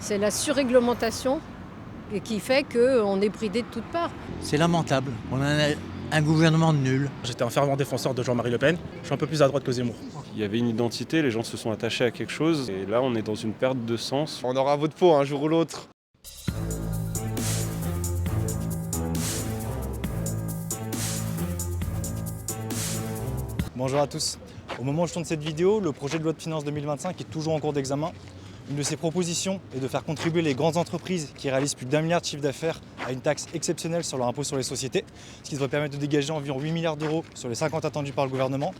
C'est la surréglementation et qui fait qu'on est bridé de toutes parts. C'est lamentable. On a un gouvernement nul. J'étais un fervent défenseur de Jean-Marie Le Pen. Je suis un peu plus à droite que Zemmour. Il y avait une identité, les gens se sont attachés à quelque chose. Et là, on est dans une perte de sens. On aura votre peau un jour ou l'autre. Bonjour à tous. Au moment où je tourne cette vidéo, le projet de loi de finances 2025 est toujours en cours d'examen. Une de ses propositions est de faire contribuer les grandes entreprises qui réalisent plus d'1 milliard de chiffre d'affaires à une taxe exceptionnelle sur leur impôt sur les sociétés, ce qui devrait permettre de dégager environ 8 milliards d'euros sur les 50 attendus par le gouvernement.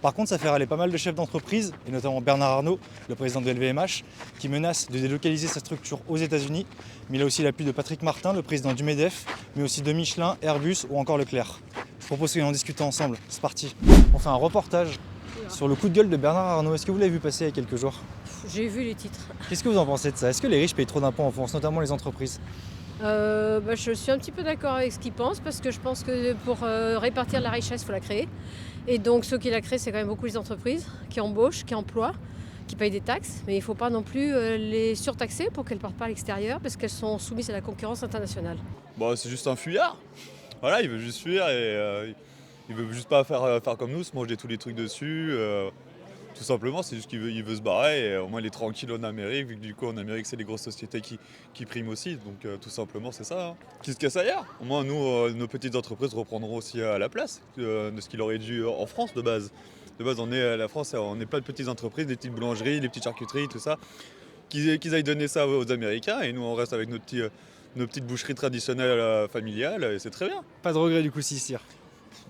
Par contre, ça fait râler pas mal de chefs d'entreprise, et notamment Bernard Arnault, le président de LVMH, qui menace de délocaliser sa structure aux États-Unis. Mais il a aussi l'appui de Patrick Martin, le président du MEDEF, mais aussi de Michelin, Airbus ou encore Leclerc. Je propose qu'on en discute ensemble. C'est parti. On fait un reportage sur le coup de gueule de Bernard Arnault. Est-ce que vous l'avez vu passer il y a quelques jours? J'ai vu les titres. Qu'est-ce que vous en pensez de ça? Est-ce que les riches payent trop d'impôts en France, notamment les entreprises? Je suis un petit peu d'accord avec ce qu'il pense parce que je pense que pour répartir la richesse, il faut la créer. Et donc ceux qui la créent, c'est quand même beaucoup les entreprises qui embauchent, qui emploient, qui payent des taxes. Mais il ne faut pas non plus les surtaxer pour qu'elles ne partent pas à l'extérieur parce qu'elles sont soumises à la concurrence internationale. C'est juste un fuyard. Voilà, il veut juste fuir et il veut juste pas faire comme nous, se manger tous les trucs dessus. Tout simplement, c'est juste qu'il veut se barrer et au moins il est tranquille en Amérique, vu que du coup en Amérique c'est les grosses sociétés qui priment aussi. Donc tout simplement c'est ça. Qui se casse ailleurs. Au moins nous, nos petites entreprises reprendront aussi à la place de ce qu'il aurait dû en France de base. De base la France, on est plein de petites entreprises, des petites boulangeries, des petites charcuteries, tout ça. Qu'ils aillent donner ça aux Américains et nous on reste avec nos petites boucheries traditionnelles familiales et c'est très bien. Pas de regret du coup si sire.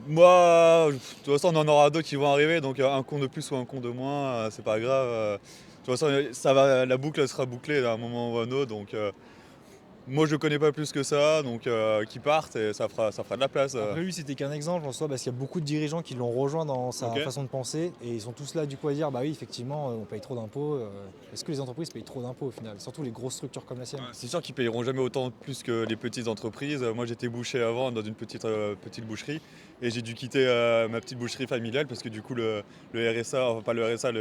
Moi, de toute façon, on en aura d'autres qui vont arriver, donc un con de plus ou un con de moins, c'est pas grave. De toute façon, la boucle sera bouclée à un moment ou à un autre, donc moi je connais pas plus que ça, donc qui partent et ça fera de la place. Après lui c'était qu'un exemple en soi parce qu'il y a beaucoup de dirigeants qui l'ont rejoint dans sa Ok. façon de penser et ils sont tous là du coup à dire bah oui effectivement on paye trop d'impôts. Est-ce que les entreprises payent trop d'impôts au final? Surtout les grosses structures comme la sienne. C'est sûr qu'ils payeront jamais autant plus que les petites entreprises. Moi j'étais boucher avant dans une petite boucherie et j'ai dû quitter ma petite boucherie familiale parce que du coup le RSA, enfin pas le RSA,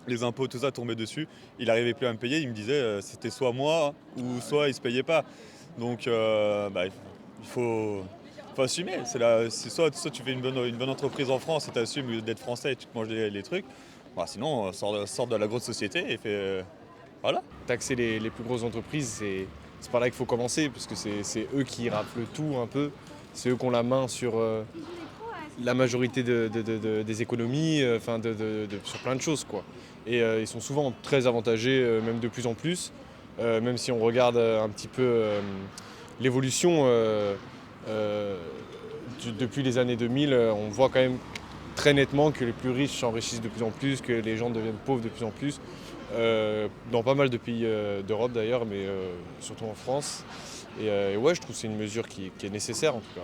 les impôts, tout ça tombaient dessus. Il n'arrivait plus à me payer, il me disait c'était soit moi ou soit il se payait pas. Donc il faut assumer. C'est soit tu fais une bonne entreprise en France et tu assumes d'être français et tu te manges les trucs. Sinon sors de la grosse société et fais voilà. Taxer les plus grosses entreprises, c'est par là qu'il faut commencer, parce que c'est eux qui raflent tout un peu. C'est eux qui ont la main sur la majorité des économies, sur plein de choses, quoi. Et ils sont souvent très avantagés, même de plus en plus. Même si on regarde un petit peu l'évolution depuis les années 2000, on voit quand même très nettement que les plus riches s'enrichissent de plus en plus, que les gens deviennent pauvres de plus en plus. Dans pas mal de pays d'Europe d'ailleurs, mais surtout en France. Et je trouve que c'est une mesure qui est nécessaire, en tout cas,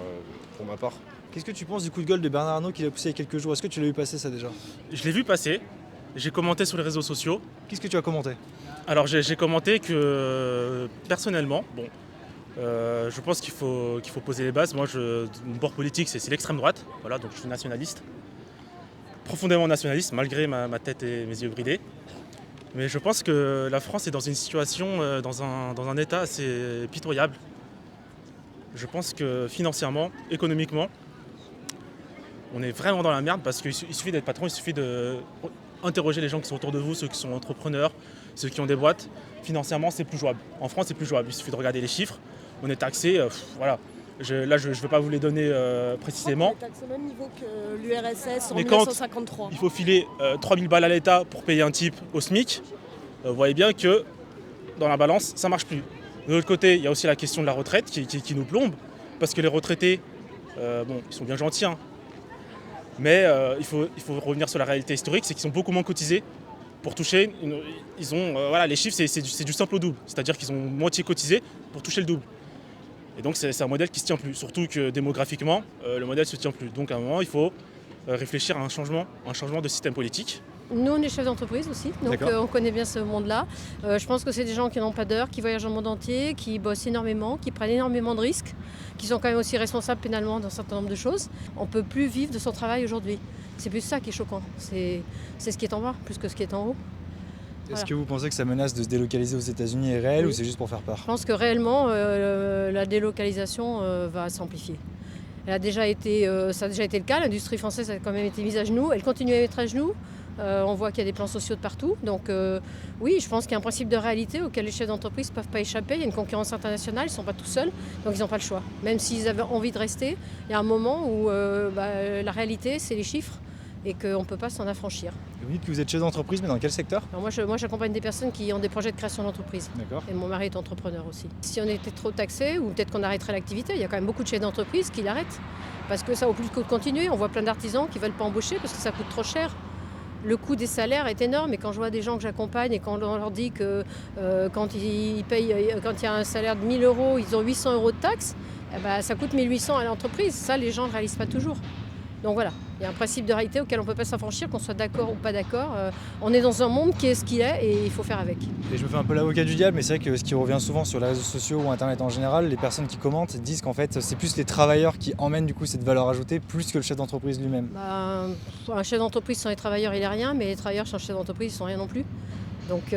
pour ma part. Qu'est-ce que tu penses du coup de gueule de Bernard Arnault qu'il a poussé il y a quelques jours? Est-ce que tu l'as vu passer ça déjà? Je l'ai vu passer, j'ai commenté sur les réseaux sociaux. Qu'est-ce que tu as commenté? Alors j'ai commenté que personnellement, je pense qu'il faut poser les bases. Moi, mon bord politique, c'est l'extrême droite. Voilà, donc je suis nationaliste, profondément nationaliste, malgré ma tête et mes yeux bridés. Mais je pense que la France est dans une situation, dans un état assez pitoyable. Je pense que financièrement, économiquement, on est vraiment dans la merde parce qu'il suffit d'être patron, il suffit d'interroger les gens qui sont autour de vous, ceux qui sont entrepreneurs, ceux qui ont des boîtes. Financièrement, c'est plus jouable. En France, c'est plus jouable. Il suffit de regarder les chiffres. On est taxé, voilà. Je ne vais pas vous les donner précisément. On est taxé au même niveau que l'URSS en Mais quand 1953. il faut filer 3000 balles à l'État pour payer un type au SMIC, vous voyez bien que dans la balance, ça ne marche plus. De l'autre côté, il y a aussi la question de la retraite qui nous plombe, parce que les retraités, ils sont bien gentils, hein, mais il faut revenir sur la réalité historique, c'est qu'ils ont beaucoup moins cotisé pour toucher. Les chiffres, c'est du simple au double, c'est-à-dire qu'ils ont moitié cotisé pour toucher le double. Et donc c'est un modèle qui ne se tient plus, surtout que démographiquement, le modèle ne se tient plus. Donc à un moment, il faut réfléchir à un changement de système politique. Nous, on est chefs d'entreprise aussi, donc on connaît bien ce monde-là. Je pense que c'est des gens qui n'ont pas d'heure, qui voyagent dans le monde entier, qui bossent énormément, qui prennent énormément de risques, qui sont quand même aussi responsables pénalement d'un certain nombre de choses. On ne peut plus vivre de son travail aujourd'hui. C'est plus ça qui est choquant. C'est ce qui est en bas, plus que ce qui est en haut. Est-ce que vous pensez que sa menace de se délocaliser aux États-Unis est réelle ou c'est juste pour faire peur? Je pense que réellement, la délocalisation va s'amplifier. Ça a déjà été le cas, l'industrie française a quand même été mise à genoux, elle continue à être à genoux. On voit qu'il y a des plans sociaux de partout. Donc oui, je pense qu'il y a un principe de réalité auquel les chefs d'entreprise ne peuvent pas échapper. Il y a une concurrence internationale, ils ne sont pas tout seuls, donc ils n'ont pas le choix. Même s'ils avaient envie de rester, il y a un moment où la réalité, c'est les chiffres et qu'on ne peut pas s'en affranchir. Vous dites que vous êtes chef d'entreprise, mais dans quel secteur? Alors moi, j'accompagne des personnes qui ont des projets de création d'entreprise. D'accord. Et mon mari est entrepreneur aussi. Si on était trop taxé, ou peut-être qu'on arrêterait l'activité, il y a quand même beaucoup de chefs d'entreprise qui l'arrêtent. Parce que ça vaut plus le coup de continuer. On voit plein d'artisans qui ne veulent pas embaucher parce que ça coûte trop cher. Le coût des salaires est énorme et quand je vois des gens que j'accompagne et quand on leur dit que quand il y a un salaire de 1 000 €, ils ont 800 € de taxes, ça coûte 1 800 à l'entreprise. Ça, les gens ne réalisent pas toujours. Donc voilà, il y a un principe de réalité auquel on ne peut pas s'affranchir, qu'on soit d'accord ou pas d'accord. On est dans un monde qui est ce qu'il est et il faut faire avec. Et je me fais un peu l'avocat du diable, mais c'est vrai que ce qui revient souvent sur les réseaux sociaux ou Internet en général, les personnes qui commentent disent qu'en fait c'est plus les travailleurs qui emmènent du coup cette valeur ajoutée plus que le chef d'entreprise lui-même. Un chef d'entreprise sans les travailleurs, il n'est rien, mais les travailleurs sans chef d'entreprise, ils ne sont rien non plus. Donc,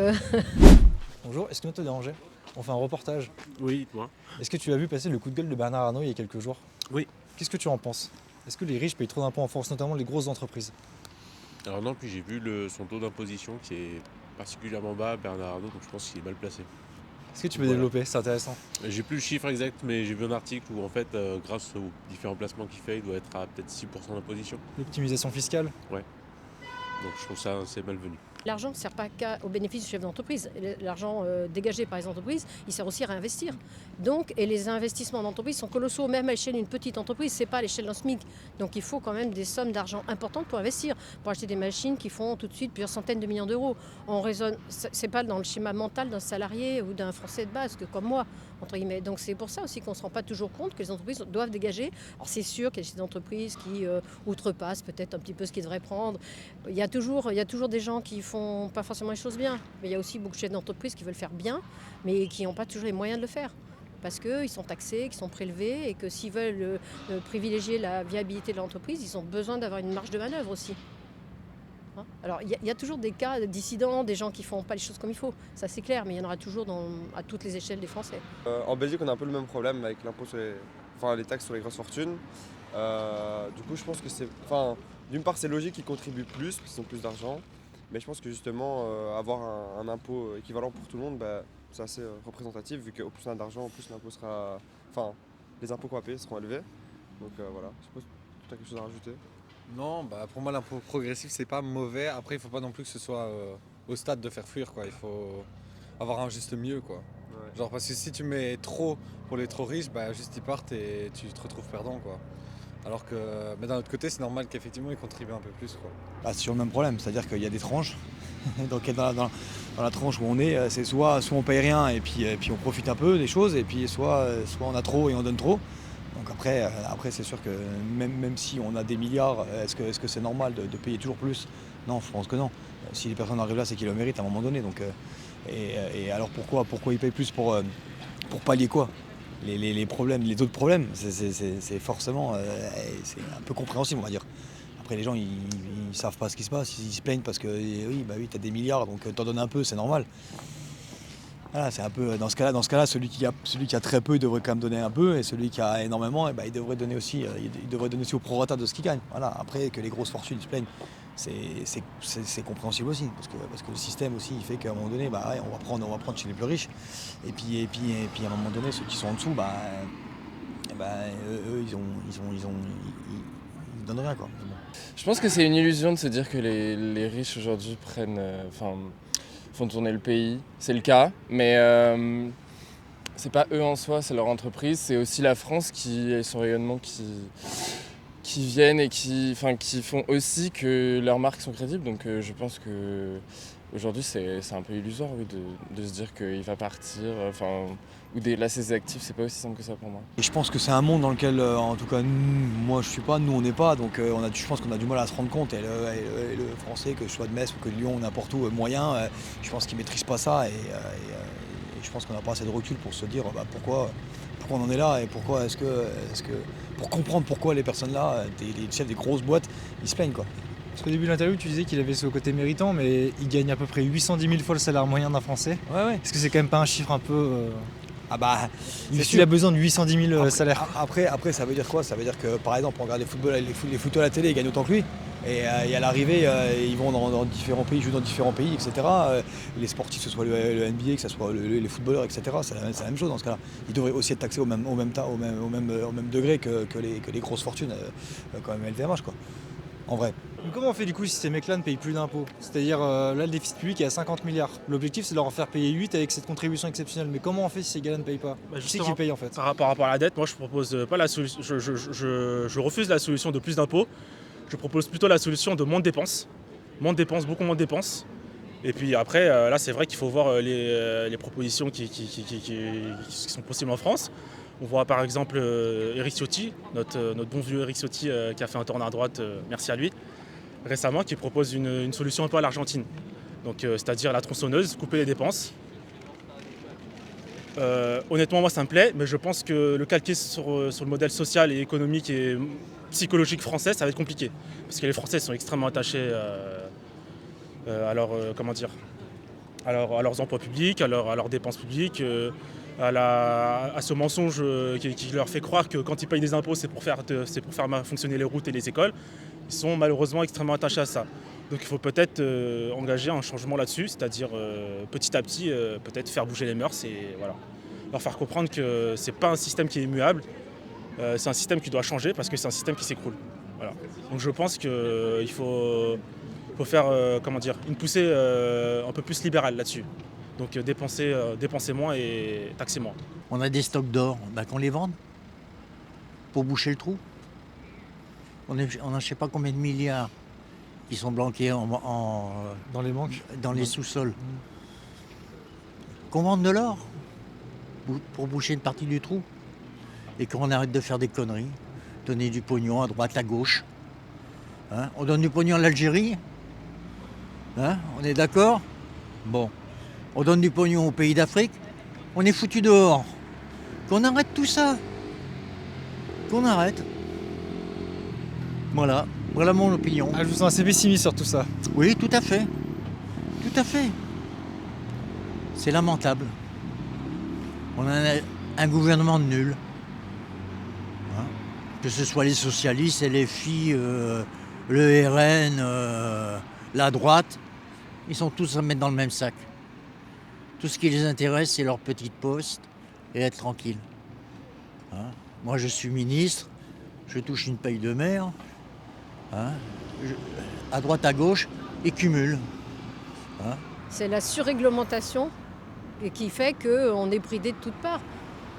Bonjour, est-ce que nous te dérangeait? On fait un reportage. Oui, moi. Est-ce que tu as vu passer le coup de gueule de Bernard Arnault il y a quelques jours? Oui. Qu'est-ce que tu en penses? Est-ce que les riches payent trop d'impôts en France, notamment les grosses entreprises? Alors non, puis j'ai vu son taux d'imposition qui est particulièrement bas à Bernard Arnault, donc je pense qu'il est mal placé. Est-ce que tu peux développer? C'est intéressant. J'ai plus le chiffre exact, mais j'ai vu un article où en fait, grâce aux différents placements qu'il fait, il doit être à peut-être 6% d'imposition. L'optimisation fiscale? Donc je trouve ça assez malvenu. l'argent ne sert pas qu'au bénéfice du chef d'entreprise. L'argent dégagé par les entreprises, il sert aussi à réinvestir. Donc, et les investissements d'entreprise sont colossaux, même à l'échelle d'une petite entreprise, ce n'est pas à l'échelle d'un SMIC. Donc il faut quand même des sommes d'argent importantes pour investir, pour acheter des machines qui font tout de suite plusieurs centaines de millions d'euros. On raisonne, c'est pas dans le schéma mental d'un salarié ou d'un Français de base, que comme moi, entre guillemets. Donc c'est pour ça aussi qu'on ne se rend pas toujours compte que les entreprises doivent dégager. Alors c'est sûr qu'il y a des entreprises qui outrepassent peut-être un petit peu ce qu'ils devraient prendre. Il y a toujours des gens qui font pas forcément les choses bien, mais il y a aussi beaucoup de chefs d'entreprise qui veulent faire bien, mais qui n'ont pas toujours les moyens de le faire. Parce qu'ils sont taxés, qu'ils sont prélevés et que s'ils veulent privilégier la viabilité de l'entreprise, ils ont besoin d'avoir une marge de manœuvre aussi. Hein? Alors il y a toujours des cas de dissidents, des gens qui ne font pas les choses comme il faut, ça c'est clair, mais il y en aura toujours à toutes les échelles des Français. En Belgique, on a un peu le même problème avec l'impôt sur les taxes sur les grosses fortunes. Du coup, je pense que d'une part, c'est logique qu'ils contribuent plus, parce qu'ils ont plus d'argent. Mais je pense que justement, avoir un impôt équivalent pour tout le monde, c'est assez représentatif, vu qu'au plus on a d'argent, au plus l'impôt sera. Enfin, les impôts qu'on va payer seront élevés. Donc voilà, je suppose que tu as quelque chose à rajouter. Non, pour moi l'impôt progressif c'est pas mauvais. Après il faut pas non plus que ce soit au stade de faire fuir quoi. Il faut avoir un juste milieu quoi. Ouais. Genre parce que si tu mets trop pour les trop riches, juste ils partent et tu te retrouves perdant quoi. Alors que mais d'un autre côté c'est normal qu'effectivement ils contribuent un peu plus quoi. C'est sur le même problème, c'est-à-dire qu'il y a des tranches. Donc dans la tranche où on est, c'est soit on paye rien et puis on profite un peu des choses, et puis soit on a trop et on donne trop. Donc après c'est sûr que même si on a des milliards, est-ce que c'est normal de payer toujours plus? Non, je pense que non. Si les personnes arrivent là, c'est qu'ils le méritent à un moment donné. Donc, et alors pourquoi ils payent plus pour pallier quoi? Les problèmes, les autres problèmes, c'est forcément c'est un peu compréhensible, on va dire. Après les gens ils savent pas ce qui se passe, ils se plaignent parce que oui t'as des milliards donc t'en donnes un peu, c'est normal. Voilà, c'est un peu dans ce cas-là, celui qui a très peu il devrait quand même donner un peu, et celui qui a énormément il devrait donner aussi au prorata de ce qu'il gagne. Voilà, après que les grosses fortunes se plaignent, c'est compréhensible aussi parce que le système aussi il fait qu'à un moment donné on va prendre chez les plus riches et puis à un moment donné ceux qui sont en dessous eux ils donnent rien quoi. Je pense que c'est une illusion de se dire que les riches aujourd'hui font tourner le pays. C'est le cas, mais c'est pas eux en soi, c'est leur entreprise. C'est aussi la France et son rayonnement qui viennent et qui font aussi que leurs marques sont crédibles. Donc je pense que aujourd'hui c'est un peu illusoire de se dire qu'il va partir. Ou délasser ses actifs, c'est pas aussi simple que ça pour moi. Et je pense que c'est un monde dans lequel, en tout cas, moi je suis pas, nous on n'est pas, donc je pense qu'on a du mal à se rendre compte. Et le Français, que je sois de Metz ou que de Lyon ou n'importe où, moyen, je pense qu'ils maîtrisent pas ça. Et je pense qu'on n'a pas assez de recul pour se dire pourquoi on en est là et pourquoi est-ce que pour comprendre pourquoi les personnes là, les chefs des grosses boîtes, ils se plaignent quoi. Parce qu'au début de l'interview, tu disais qu'il avait ce côté méritant, mais il gagne à peu près 810 000 fois le salaire moyen d'un Français. Ouais. Est-ce que c'est quand même pas un chiffre un peu... Ah bah, Il a besoin de 810 000 salaires. Après, ça veut dire quoi? Ça veut dire que, par exemple, on regarde les footeux à la télé, ils gagnent autant que lui. Et à l'arrivée, ils vont dans différents pays, jouent dans différents pays, etc. Les sportifs, que ce soit le NBA, que ce soit les footballeurs, etc. C'est la même chose dans ce cas-là. Ils devraient aussi être taxés au même degré que les grosses fortunes, quand même LVMH, quoi. En vrai. Mais comment on fait du coup si ces mecs-là ne payent plus d'impôts? C'est-à-dire là le déficit public est à 50 milliards. L'objectif c'est de leur en faire payer 8 avec cette contribution exceptionnelle. Mais comment on fait si ces gars-là ne payent pas? Qui c'est qui paye en fait? Par rapport à la dette, moi je propose pas la solution. Je refuse la solution de plus d'impôts. Je propose plutôt la solution de moins de dépenses. Beaucoup moins de dépenses. Et puis après, là c'est vrai qu'il faut voir les propositions qui sont possibles en France. On voit par exemple Éric Ciotti, notre bon vieux Éric Ciotti qui a fait un tournant à droite, merci à lui, récemment, qui propose une solution un peu à l'Argentine. Donc c'est-à-dire la tronçonneuse, couper les dépenses. Honnêtement, moi ça me plaît, mais je pense que le calquer sur le modèle social et économique et psychologique français, ça va être compliqué. Parce que les Français sont extrêmement attachés à leurs emplois publics, à leurs dépenses publiques, à ce mensonge qui leur fait croire que quand ils payent des impôts, c'est pour faire fonctionner les routes et les écoles. Ils sont malheureusement extrêmement attachés à ça. Donc il faut peut-être engager un changement là-dessus, c'est-à-dire petit à petit peut-être faire bouger les mœurs et voilà. Leur faire comprendre que c'est pas un système qui est immuable, c'est un système qui doit changer parce que c'est un système qui s'écroule. Voilà. Donc je pense qu'il faut faire une poussée un peu plus libérale là-dessus. Donc dépenser moins et taxer moins. On a des stocks d'or, qu'on les vende pour boucher le trou. On a je ne sais pas combien de milliards qui sont planqués Dans les banques? dans les sous-sols. Qu'on vende de l'or pour boucher une partie du trou et qu'on arrête de faire des conneries, donner du pognon à droite, à gauche. Hein, on donne du pognon à l'Algérie, hein, on est d'accord? Bon, on donne du pognon aux pays d'Afrique, on est foutu dehors. Qu'on arrête tout ça. Qu'on arrête. Voilà mon opinion. Ah, je vous sens assez pessimiste sur tout ça. Oui, tout à fait. Tout à fait. C'est lamentable. On a un gouvernement de nuls. Hein, que ce soit les socialistes, les filles, le RN, la droite, ils sont tous à mettre dans le même sac. Tout ce qui les intéresse, c'est leur petite poste et être tranquille. Hein, moi, je suis ministre, je touche une paye de mer. Hein, à droite, à gauche, ils cumulent. Hein. C'est la surréglementation qui fait qu'on est bridé de toutes parts.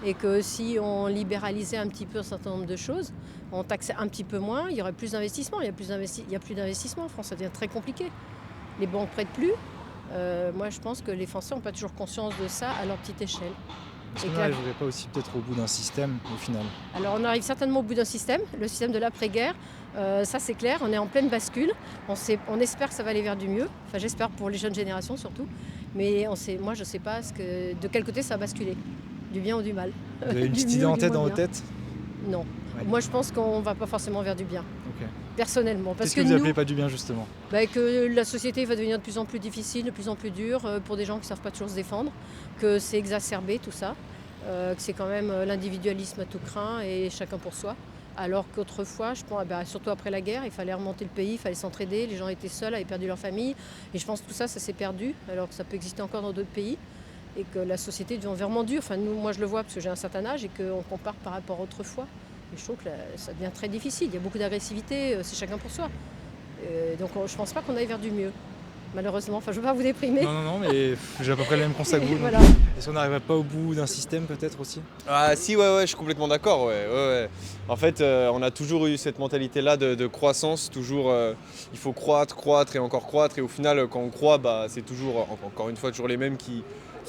Et que si on libéralisait un petit peu un certain nombre de choses, on taxait un petit peu moins, il y aurait plus d'investissement. Il n'y a plus d'investissement en France, ça devient très compliqué. Les banques prêtent plus. Moi, je pense que les Français n'ont pas toujours conscience de ça à leur petite échelle. Est-ce qu'on n'arriverait pas aussi peut-être au bout d'un système au final? Alors on arrive certainement au bout d'un système, le système de l'après-guerre. Ça c'est clair, on est en pleine bascule. On espère que ça va aller vers du mieux. Enfin j'espère pour les jeunes générations surtout. Mais moi je ne sais pas de quel côté ça va basculer. Du bien ou du mal. Vous avez une petite idée en tête dans votre tête? Non. Ouais. Moi je pense qu'on ne va pas forcément vers du bien. Okay. Personnellement. Qu'est-ce que vous appelez pas du bien justement? Que la société va devenir de plus en plus difficile, de plus en plus dure pour des gens qui ne savent pas toujours se défendre, que c'est exacerbé tout ça, que c'est quand même l'individualisme à tout crin et chacun pour soi. Alors qu'autrefois, je pense, surtout après la guerre, il fallait remonter le pays, il fallait s'entraider, les gens étaient seuls, avaient perdu leur famille. Et je pense que tout ça, ça s'est perdu, alors que ça peut exister encore dans d'autres pays. Et que la société devient vraiment dure. Enfin, moi je le vois parce que j'ai un certain âge et qu'on compare par rapport à autrefois. Et je trouve que ça devient très difficile. Il y a beaucoup d'agressivité, c'est chacun pour soi. Donc je ne pense pas qu'on aille vers du mieux, malheureusement. Enfin, je ne veux pas vous déprimer. Non, mais j'ai à peu près le même constat que vous. Voilà. Est-ce qu'on n'arriverait pas au bout d'un système peut-être aussi? Ah si, ouais, je suis complètement d'accord. Ouais. En fait, on a toujours eu cette mentalité-là de croissance. Toujours, il faut croître et encore croître. Et au final, quand on croît, c'est toujours, encore une fois, toujours les mêmes qui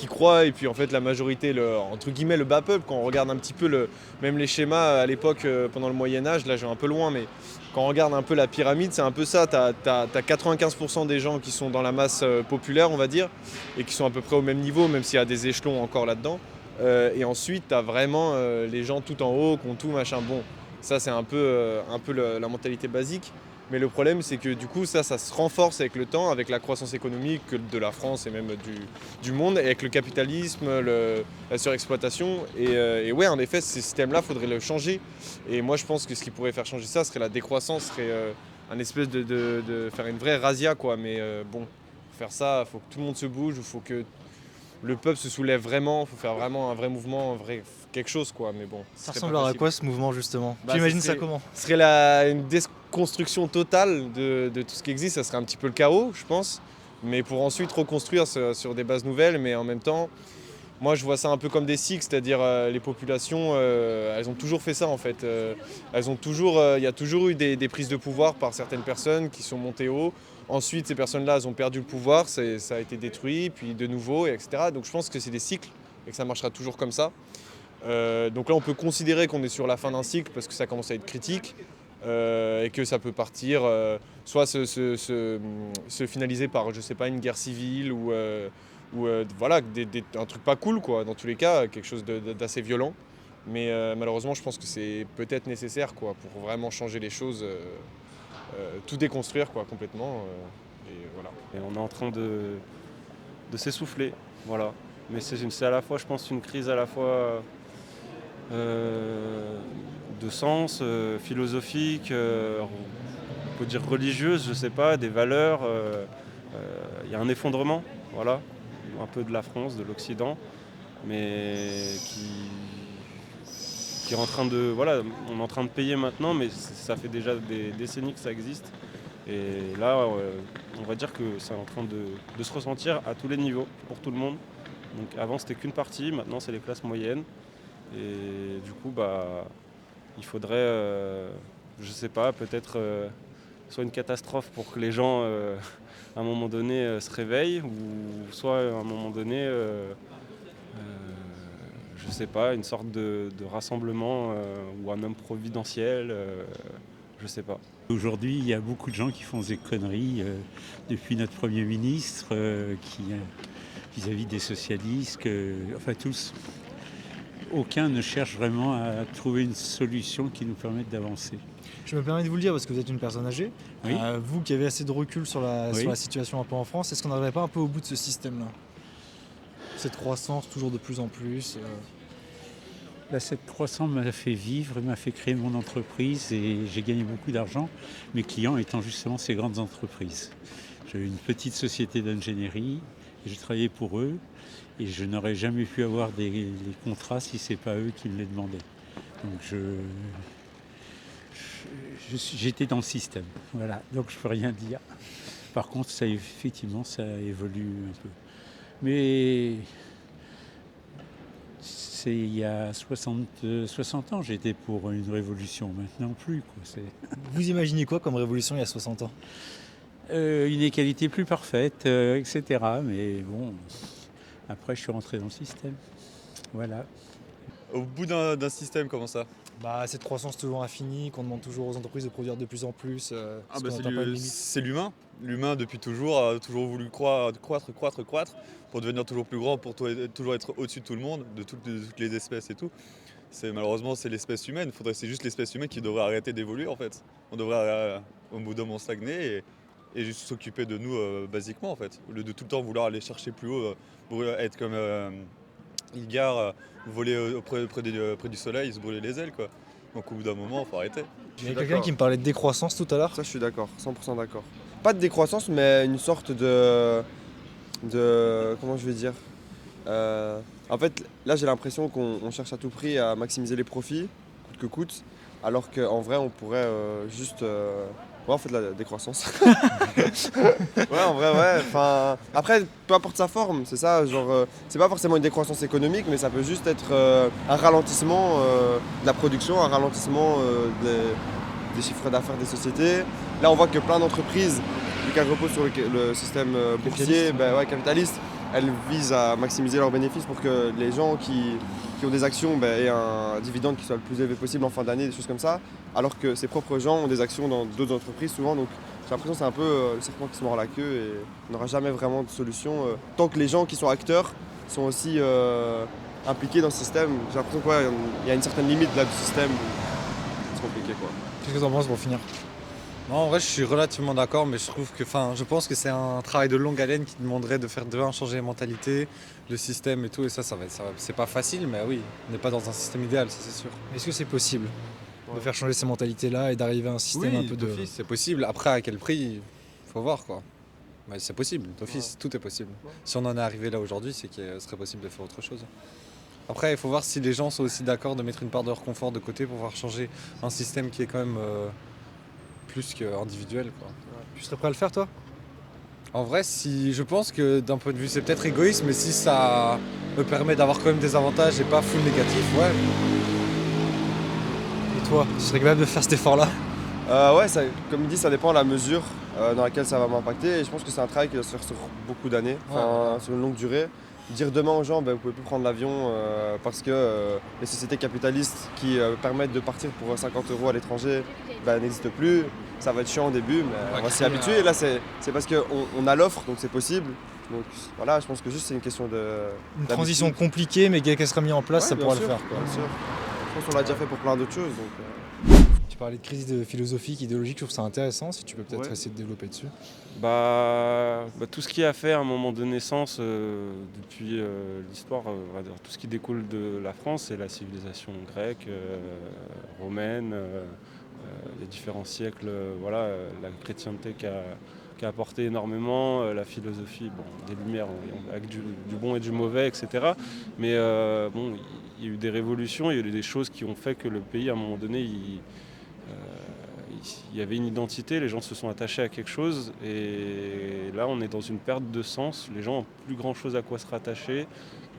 croient. Et puis en fait, la majorité, entre guillemets, le bas peuple, quand on regarde un petit peu même les schémas à l'époque, pendant le Moyen-Âge, là je vais un peu loin, mais quand on regarde un peu la pyramide, c'est un peu ça. Tu as 95% des gens qui sont dans la masse populaire, on va dire, et qui sont à peu près au même niveau, même s'il y a des échelons encore là-dedans. Et ensuite, tu as vraiment les gens tout en haut, qui ont tout machin. Bon, ça c'est un peu la mentalité basique. Mais le problème, c'est que du coup, ça se renforce avec le temps, avec la croissance économique de la France et même du monde, et avec le capitalisme, la surexploitation. Et ouais, en effet, ce système-là, il faudrait le changer. Et moi, je pense que ce qui pourrait faire changer ça serait la décroissance, serait un espèce de faire une vraie razzia, quoi. Mais bon, pour faire ça, il faut que tout le monde se bouge, il faut que le peuple se soulève vraiment, il faut faire vraiment un vrai mouvement, quelque chose, quoi. Mais bon, Ça ressemblera à quoi ce mouvement justement? Tu imagines ça comment? Ce serait une déconstruction totale de tout ce qui existe, ça serait un petit peu le chaos, je pense. Mais pour ensuite reconstruire sur des bases nouvelles, mais en même temps, moi je vois ça un peu comme des cycles, c'est-à-dire les populations, elles ont toujours fait ça en fait. Il y a toujours eu des prises de pouvoir par certaines personnes qui sont montées haut. Ensuite, ces personnes-là, elles ont perdu le pouvoir, ça a été détruit, puis de nouveau, etc. Donc je pense que c'est des cycles et que ça marchera toujours comme ça. Donc là, on peut considérer qu'on est sur la fin d'un cycle parce que ça commence à être critique et que ça peut partir, soit se finaliser par, je sais pas, une guerre civile ou voilà, un truc pas cool, quoi. Dans tous les cas, quelque chose d'assez violent. Mais malheureusement, je pense que c'est peut-être nécessaire, quoi, pour vraiment changer les choses. Tout déconstruire, quoi, complètement. Et voilà. Et on est en train de s'essouffler, voilà. Mais c'est à la fois, je pense, une crise à la fois de sens, philosophique, on peut dire religieuse, je sais pas, des valeurs. Il y a un effondrement, voilà, un peu de la France, de l'Occident, mais qui est en train de, voilà, on est en train de payer maintenant, mais ça fait déjà des décennies que ça existe. Et là, on va dire que c'est en train de se ressentir à tous les niveaux, pour tout le monde. Donc avant, c'était qu'une partie, maintenant, c'est les classes moyennes. Et du coup, il faudrait, je sais pas, peut-être soit une catastrophe pour que les gens, à un moment donné, se réveillent, ou soit à un moment donné, je sais pas, une sorte de rassemblement ou un homme providentiel, je sais pas. Aujourd'hui, il y a beaucoup de gens qui font des conneries, depuis notre Premier ministre, vis-à-vis des socialistes, enfin tous. Aucun ne cherche vraiment à trouver une solution qui nous permette d'avancer. Je me permets de vous le dire parce que vous êtes une personne âgée. Oui. Vous qui avez assez de recul sur la Oui. situation un peu en France, est-ce qu'on n'arriverait pas un peu au bout de ce système-là? Cette croissance toujours de plus en plus. Cette croissance m'a fait vivre, m'a fait créer mon entreprise et j'ai gagné beaucoup d'argent, mes clients étant justement ces grandes entreprises. J'avais une petite société d'ingénierie, j'ai travaillé pour eux et je n'aurais jamais pu avoir les contrats si ce n'est pas eux qui me les demandaient. Donc j'étais dans le système, voilà, donc je ne peux rien dire. Par contre, effectivement, ça évolue un peu. Mais il y a 60 ans, j'étais pour une révolution, maintenant plus, quoi. Vous imaginez quoi comme révolution il y a 60 ans? Une égalité plus parfaite, etc. Mais bon, après je suis rentré dans le système. Voilà. Au bout d'un système, comment ça? Cette croissance toujours infinie, qu'on demande toujours aux entreprises de produire de plus en plus. C'est l'humain. L'humain, depuis toujours, a toujours voulu croître pour devenir toujours plus grand, pour toujours être au-dessus de tout le monde, de toutes les espèces et tout. Malheureusement, c'est l'espèce humaine. C'est juste l'espèce humaine qui devrait arrêter d'évoluer, en fait. On devrait, au bout d'un moment, stagner et juste s'occuper de nous, basiquement, en fait. Au lieu de tout le temps vouloir aller chercher plus haut, pour être comme Igor, voler près du soleil, se brûler les ailes, quoi. Donc au bout d'un moment, il faut arrêter. Il y a quelqu'un qui me parlait de décroissance tout à l'heure. Ça, je suis d'accord, 100% d'accord. Pas de décroissance, mais une sorte de comment je vais dire, en fait, là, j'ai l'impression qu'on cherche à tout prix à maximiser les profits, coûte que coûte, alors qu'en vrai, on pourrait juste... Ouais, on fait de la décroissance. Ouais, en vrai, ouais. Enfin, après, peu importe sa forme, c'est ça. Genre, c'est pas forcément une décroissance économique, mais ça peut juste être un ralentissement de la production, un ralentissement des chiffres d'affaires des sociétés. Là, on voit que plein d'entreprises, vu qu'elles reposent sur le système boursier, capitaliste, elles visent à maximiser leurs bénéfices pour que les gens qui ont des actions aient un dividende qui soit le plus élevé possible en fin d'année, des choses comme ça, alors que ses propres gens ont des actions dans d'autres entreprises souvent. Donc j'ai l'impression que c'est un peu le serpent qui se mord la queue et on n'aura jamais vraiment de solution tant que les gens qui sont acteurs sont aussi impliqués dans ce système. J'ai l'impression qu'il y a une certaine limite là du système. C'est compliqué, quoi. Qu'est-ce que tu en penses pour finir? Non, en vrai, je suis relativement d'accord, mais je pense que c'est un travail de longue haleine qui demanderait de faire changer les mentalités, le système et tout, et c'est pas facile, mais oui, on n'est pas dans un système idéal, ça c'est sûr. Est-ce que c'est possible de faire changer ces mentalités-là et d'arriver à un système un peu de... d'office, c'est possible. Après, à quel prix, faut voir quoi. Mais c'est possible, d'office, tout est possible. Si on en est arrivé là aujourd'hui, c'est qu'il serait possible de faire autre chose. Après, il faut voir si les gens sont aussi d'accord de mettre une part de leur confort de côté pour pouvoir changer un système qui est quand même plus qu'individuel, quoi. Tu serais prêt à le faire, toi? En vrai, si je pense que d'un point de vue, c'est peut-être égoïste, mais si ça me permet d'avoir quand même des avantages et pas full négatif, ouais. Et toi, tu serais capable de faire cet effort-là? Ouais, comme il dit, ça dépend de la mesure dans laquelle ça va m'impacter. Et je pense que c'est un travail qui doit se faire sur beaucoup d'années, sur une longue durée. Dire demain aux gens, vous pouvez plus prendre l'avion parce que les sociétés capitalistes qui permettent de partir pour 50 € à l'étranger n'existent plus. Ça va être chiant au début, mais on va s'y habituer. Et là, c'est parce qu'on a l'offre, donc c'est possible. Donc voilà, je pense que juste c'est une question de... Une transition compliquée, mais qu'elle sera mise en place, ça pourra le faire, quoi. Bien sûr. Je pense qu'on l'a déjà fait pour plein d'autres choses. Tu parlais de crise philosophique, idéologique, je trouve ça intéressant, si tu peux peut-être essayer de développer dessus. Tout ce qui a fait à un moment de naissance, depuis l'histoire, tout ce qui découle de la France, c'est la civilisation grecque, romaine, les différents siècles, la chrétienté qui a apporté énormément, la philosophie, des Lumières, avec du bon et du mauvais, etc. Mais il y a eu des révolutions, il y a eu des choses qui ont fait que le pays, à un moment donné, il y avait une identité, les gens se sont attachés à quelque chose, et là on est dans une perte de sens, les gens n'ont plus grand chose à quoi se rattacher,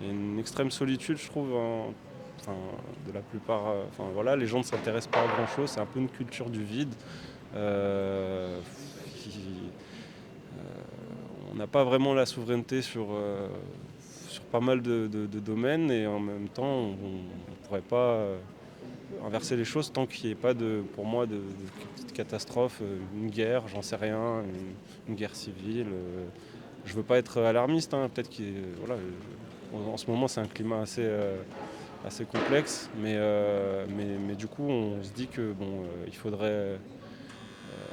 il y a une extrême solitude, je trouve, de la plupart, les gens ne s'intéressent pas à grand chose, c'est un peu une culture du vide. On n'a pas vraiment la souveraineté sur pas mal de domaines, et en même temps on ne pourrait pas inverser les choses tant qu'il n'y ait pas pour moi de catastrophe, une guerre, j'en sais rien, une guerre civile. Je veux pas être alarmiste, peut-être en ce moment c'est un climat assez complexe, mais du coup on se dit que il faudrait...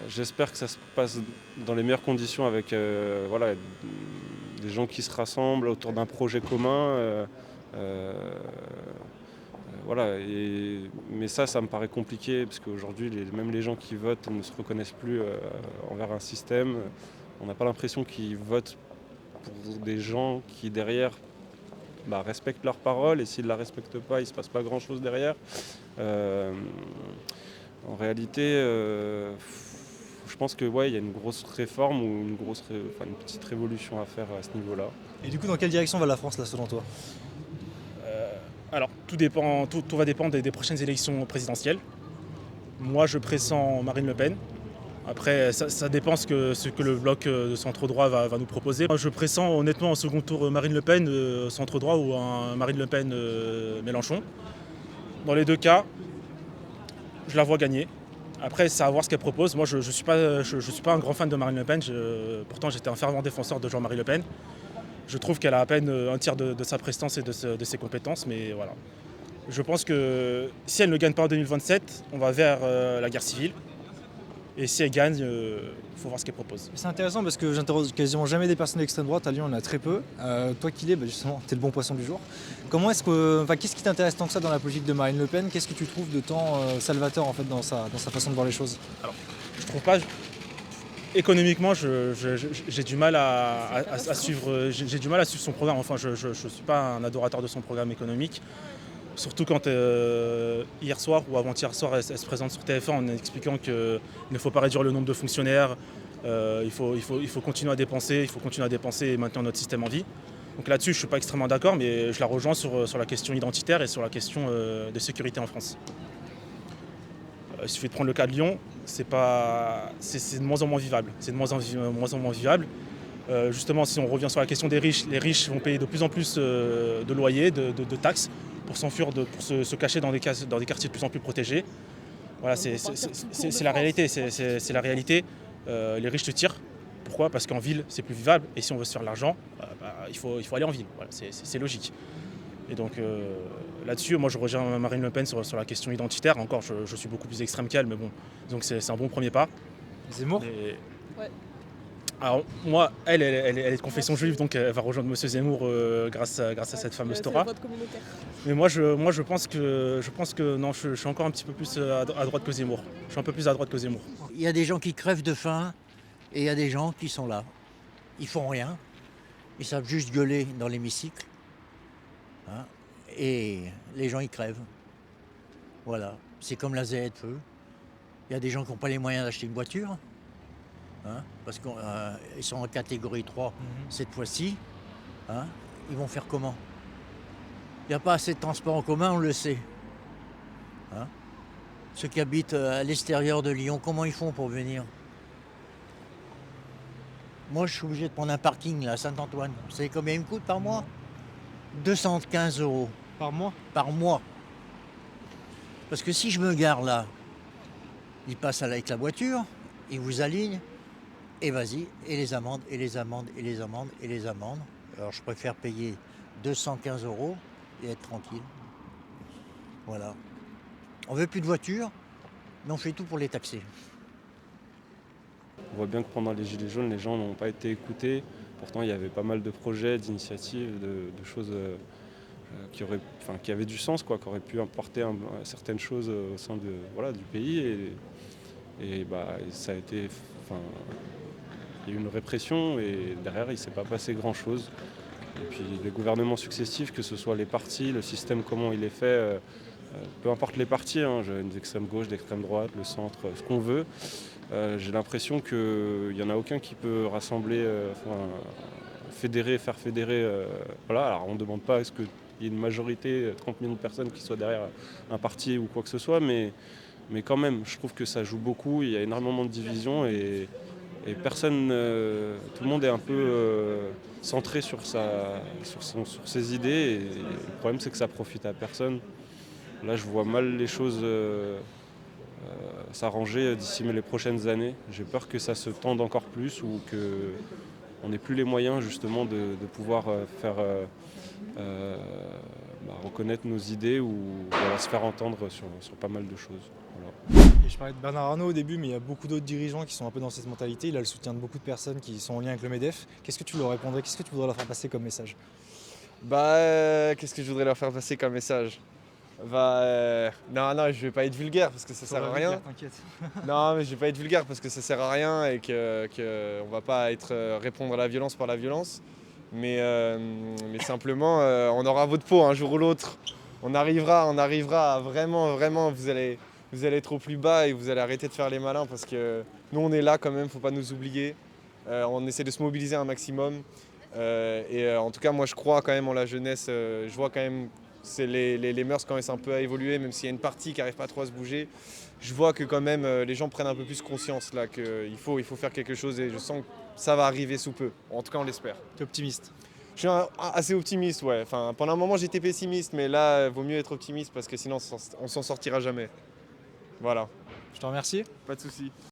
J'espère que ça se passe dans les meilleures conditions avec des gens qui se rassemblent autour d'un projet commun. Mais ça me paraît compliqué, parce qu'aujourd'hui, même les gens qui votent ne se reconnaissent plus envers un système. On n'a pas l'impression qu'ils votent pour des gens qui, derrière, respectent leurs paroles, et s'ils ne la respectent pas, il ne se passe pas grand-chose derrière. En réalité, je pense qu'il y a une grosse réforme ou une petite révolution à faire à ce niveau-là. Et du coup, dans quelle direction va la France, là, selon toi ? Alors, tout va dépendre des prochaines élections présidentielles. Moi, je pressens Marine Le Pen. Après, ça dépend ce que le bloc de centre-droit va nous proposer. Moi, je pressens honnêtement au second tour Marine Le Pen centre-droit ou un Marine Le Pen Mélenchon. Dans les deux cas, je la vois gagner. Après, c'est à voir ce qu'elle propose. Moi, je suis pas un grand fan de Marine Le Pen. Pourtant, j'étais un fervent défenseur de Jean-Marie Le Pen. Je trouve qu'elle a à peine un tiers de sa prestance et de ses compétences, mais voilà. Je pense que si elle ne gagne pas en 2027, on va vers la guerre civile. Et si elle gagne, il faut voir ce qu'elle propose. C'est intéressant parce que j'interroge quasiment jamais des personnes d'extrême droite. À Lyon, on en a très peu. Toi qui l'es, justement, t'es le bon poisson du jour. Qu'est-ce qui t'intéresse tant que ça dans la politique de Marine Le Pen ? Qu'est-ce que tu trouves de tant salvateur en fait dans sa façon de voir les choses ? Alors, je trouve pas. Économiquement, j'ai du mal à suivre. J'ai du mal à suivre son programme. Enfin, je ne suis pas un adorateur de son programme économique. Surtout quand hier soir ou avant-hier soir, elle se présente sur TF1 en expliquant qu'il ne faut pas réduire le nombre de fonctionnaires, il faut continuer à dépenser, et maintenir notre système en vie. Donc là-dessus, je ne suis pas extrêmement d'accord, mais je la rejoins sur la question identitaire et sur la question de sécurité en France. Il suffit de prendre le cas de Lyon, c'est de moins en moins vivable. Justement, si on revient sur la question des riches, les riches vont payer de plus en plus de loyers, de taxes, pour s'enfuir, pour se cacher dans des quartiers de plus en plus protégés. Voilà, c'est la réalité. C'est la réalité. Les riches te tirent. Pourquoi ? Parce qu'en ville, c'est plus vivable. Et si on veut se faire de l'argent, il faut aller en ville. Voilà, c'est logique. Et donc là-dessus, moi je rejoins Marine Le Pen sur la question identitaire. Encore, je suis beaucoup plus extrême qu'elle, mais bon, donc c'est un bon premier pas. Zemmour Ouais. Alors moi, elle est de confession juive, donc elle va rejoindre Monsieur Zemmour grâce à cette fameuse C'est Torah. le vote communautaire. Mais moi, je pense que non, je suis encore un petit peu plus à droite que Zemmour. Je suis un peu plus à droite que Zemmour. Il y a des gens qui crèvent de faim et il y a des gens qui sont là. Ils font rien. Ils savent juste gueuler dans l'hémicycle. Hein, et les gens, ils crèvent. Voilà. C'est comme la ZFE. Il y a des gens qui n'ont pas les moyens d'acheter une voiture. Hein, parce qu'ils sont en catégorie 3 cette fois-ci. Hein, ils vont faire comment? Il n'y a pas assez de transport en commun, on le sait. Hein, ceux qui habitent à l'extérieur de Lyon, comment ils font pour venir? Moi, je suis obligé de prendre un parking là, à Saint-Antoine. Vous savez combien il me coûte par mois? 215 € Par mois? par mois. Parce que si je me gare là, ils passent avec la voiture, ils vous alignent, et vas-y, et les amendes, et les amendes, et les amendes, et les amendes. Alors je préfère payer 215 € et être tranquille. Voilà. On veut plus de voitures, mais on fait tout pour les taxer. On voit bien que pendant les Gilets jaunes, les gens n'ont pas été écoutés. Pourtant, il y avait pas mal de projets, d'initiatives, de choses qui avaient du sens, quoi, qui auraient pu apporter certaines choses au sein du pays. Et ça a été... Il y a eu une répression et derrière, il ne s'est pas passé grand-chose. Et puis les gouvernements successifs, que ce soit les partis, le système, comment il est fait, peu importe les partis, d'extrême gauche, d'extrême droite, le centre, ce qu'on veut, j'ai l'impression qu'il n'y en a aucun qui peut rassembler, faire fédérer. Alors on ne demande pas est-ce qu'il y ait une majorité, 30 millions de personnes qui soient derrière un parti ou quoi que ce soit, mais quand même, je trouve que ça joue beaucoup, il y a énormément de divisions et personne, tout le monde est un peu centré sur ses idées et le problème c'est que ça profite à personne. Là je vois mal les choses s'arranger d'ici les prochaines années. J'ai peur que ça se tende encore plus ou qu'on n'ait plus les moyens justement de pouvoir faire reconnaître nos idées ou se faire entendre sur pas mal de choses. Voilà. Et je parlais de Bernard Arnault au début, mais il y a beaucoup d'autres dirigeants qui sont un peu dans cette mentalité. Il a le soutien de beaucoup de personnes qui sont en lien avec le MEDEF. Qu'est-ce que tu leur répondrais? Qu'est-ce que tu voudrais leur faire passer comme message? Qu'est-ce que je voudrais leur faire passer comme message? Non, je vais pas être vulgaire parce que ça sert à rien. T'inquiète. Non, mais je vais pas être vulgaire parce que ça sert à rien et qu'on va pas répondre à la violence par la violence. Mais simplement, on aura votre peau un jour ou l'autre. On arrivera à vraiment, vous allez être au plus bas et vous allez arrêter de faire les malins parce que nous on est là quand même, faut pas nous oublier. On essaie de se mobiliser un maximum. En tout cas, moi je crois quand même en la jeunesse. Je vois quand même les mœurs commencent un peu à évoluer, même s'il y a une partie qui n'arrive pas trop à se bouger. Je vois que quand même les gens prennent un peu plus conscience là, qu'il faut faire quelque chose et je sens que ça va arriver sous peu. En tout cas, on l'espère. T'es optimiste? Je suis assez optimiste, ouais. Enfin, pendant un moment, j'étais pessimiste, mais là, vaut mieux être optimiste parce que sinon, on s'en sortira jamais. Voilà. Je te remercie. Pas de souci.